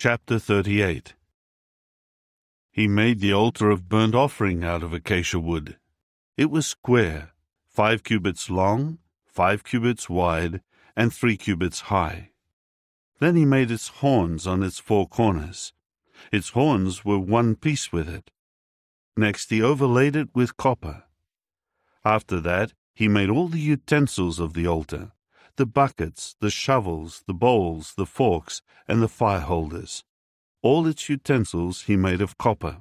Chapter 38. He made the altar of burnt offering out of acacia wood. It was square, 5 cubits long, 5 cubits wide, and 3 cubits high. Then he made its horns on its 4 corners. Its horns were one piece with it. Next he overlaid it with copper. After that he made all the utensils of the altar, the buckets, the shovels, the bowls, the forks, and the fire holders. All its utensils he made of copper.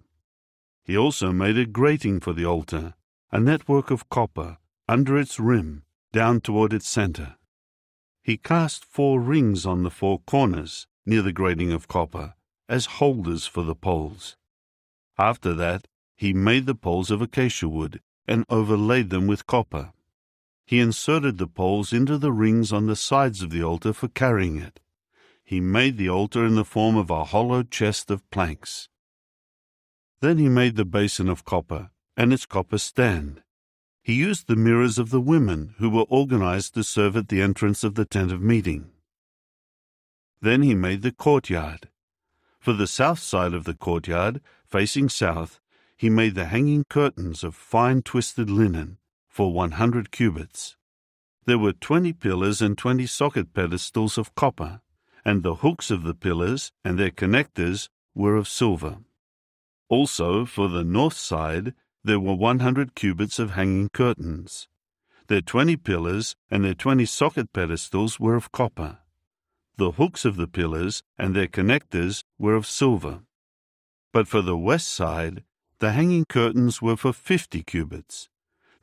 He also made a grating for the altar, a network of copper, under its rim, down toward its center. He cast 4 rings on the 4 corners, near the grating of copper, as holders for the poles. After that he made the poles of acacia wood, and overlaid them with copper. He inserted the poles into the rings on the sides of the altar for carrying it. He made the altar in the form of a hollow chest of planks. Then he made the basin of copper, and its copper stand. He used the mirrors of the women who were organized to serve at the entrance of the tent of meeting. Then he made the courtyard. For the south side of the courtyard, facing south, he made the hanging curtains of fine twisted linen, for 100 cubits. There were 20 pillars and 20 socket pedestals of copper, and the hooks of the pillars and their connectors were of silver. Also, for the north side, there were 100 cubits of hanging curtains. Their 20 pillars and their 20 socket pedestals were of copper. The hooks of the pillars and their connectors were of silver. But for the west side, the hanging curtains were for 50 cubits.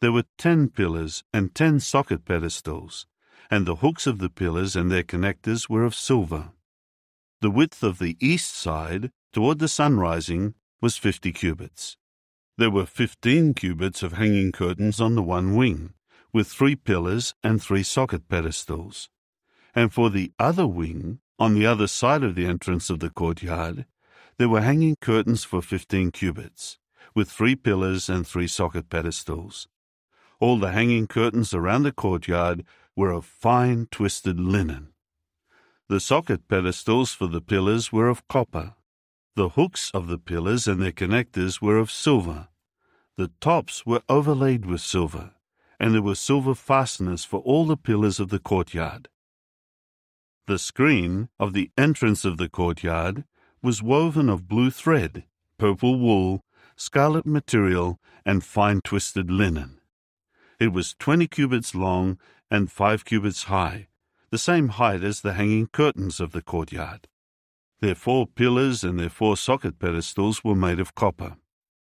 There were 10 pillars and 10 socket pedestals, and the hooks of the pillars and their connectors were of silver. The width of the east side, toward the sun rising, was 50 cubits. There were 15 cubits of hanging curtains on the one wing, with 3 pillars and 3 socket pedestals. And for the other wing, on the other side of the entrance of the courtyard, there were hanging curtains for 15 cubits, with 3 pillars and 3 socket pedestals. All the hanging curtains around the courtyard were of fine twisted linen. The socket pedestals for the pillars were of copper. The hooks of the pillars and their connectors were of silver. The tops were overlaid with silver, and there were silver fasteners for all the pillars of the courtyard. The screen of the entrance of the courtyard was woven of blue thread, purple wool, scarlet material, and fine twisted linen. It was 20 cubits long and 5 cubits high, the same height as the hanging curtains of the courtyard. Their 4 pillars and their 4 socket pedestals were made of copper.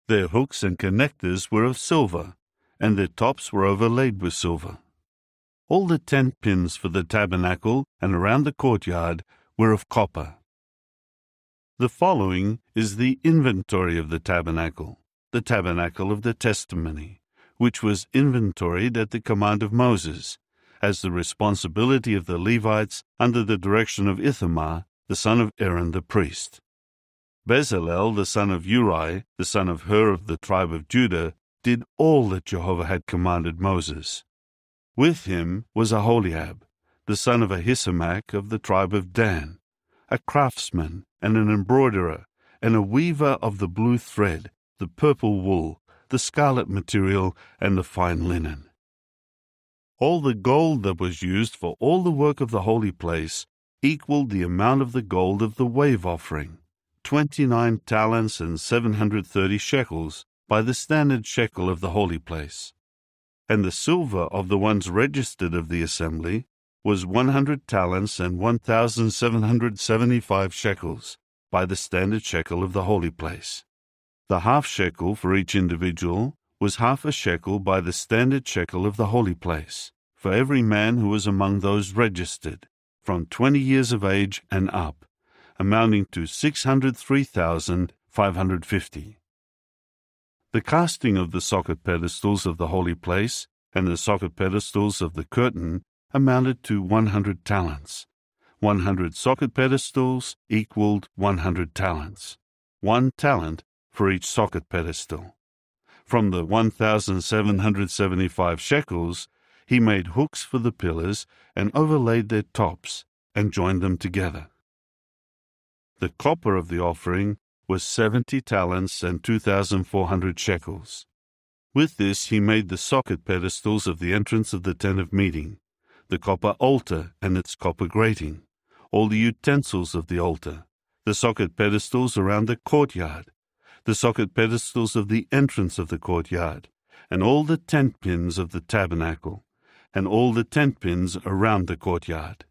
Their hooks and connectors were of silver, and their tops were overlaid with silver. All the tent pins for the tabernacle and around the courtyard were of copper. The following is the inventory of the tabernacle of the testimony, which was inventoried at the command of Moses, as the responsibility of the Levites under the direction of Ithamar, the son of Aaron the priest. Bezalel, the son of Uri, the son of Hur of the tribe of Judah, did all that Jehovah had commanded Moses. With him was Aholiab, the son of Ahisamach of the tribe of Dan, a craftsman and an embroiderer, and a weaver of the blue thread, the purple wool, the scarlet material, and the fine linen. All the gold that was used for all the work of the holy place equaled the amount of the gold of the wave offering, 29 talents and 730 shekels, by the standard shekel of the holy place. And the silver of the ones registered of the assembly was 100 talents and 1,775 shekels, by the standard shekel of the holy place. The half shekel for each individual was half a shekel by the standard shekel of the holy place, for every man who was among those registered, from 20 years of age and up, amounting to 603,550. The casting of the socket pedestals of the holy place and the socket pedestals of the curtain amounted to 100 talents. 100 socket pedestals equaled 100 talents. 1 talent for each socket pedestal. From the 1,775 shekels, he made hooks for the pillars and overlaid their tops and joined them together. The copper of the offering was 70 talents and 2,400 shekels. With this he made the socket pedestals of the entrance of the tent of meeting, the copper altar and its copper grating, all the utensils of the altar, the socket pedestals around the courtyard, the socket pedestals of the entrance of the courtyard, and all the tent pins of the tabernacle, and all the tent pins around the courtyard.